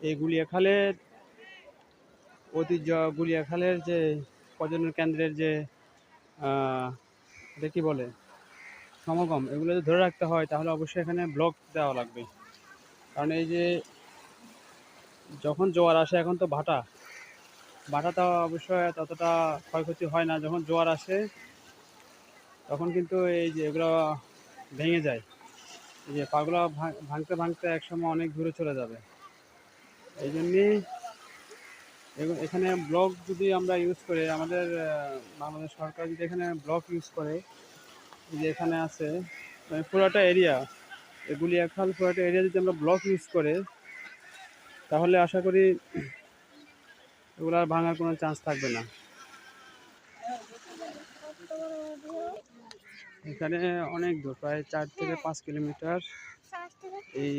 এই গুলিয়াখালের ঐতিহ্য, গুলিয়াখালের যে পর্যটন কেন্দ্রের যে আহ, এটা কি বলে সমাগম, এগুলো যদি ধরে রাখতে হয় তাহলে অবশ্যই এখানে ব্লক দেওয়া লাগবে। কারণ এই যে যখন জোয়ার আসে, এখন তো ভাটাটা অবশ্যই ততটা ক্ষয়ক্ষতি হয় না। যখন জোয়ার আসে তখন কিন্তু এই যে এগুলো ভেঙে যায়, এই যে পাগুলো ভাঙতে ভাঙতে একসময় অনেক দূরে চলে যাবে। এই জন্যই এখানে ব্লক যদি আমরা ইউজ করে, আমাদের বাংলাদেশ সরকার যদি এখানে ব্লক ইউজ করে, যে এখানে আছে মানে পুরোটা এরিয়া, এই গুলিয়াখাল পুরোটা এরিয়া যদি আমরা ব্লক ইউজ করে, তাহলে আশা করি এগুলো আর ভাঙার কোনো চান্স থাকবে না। এখানে অনেক দূর, প্রায় 4 থেকে 5 কিলোমিটার এই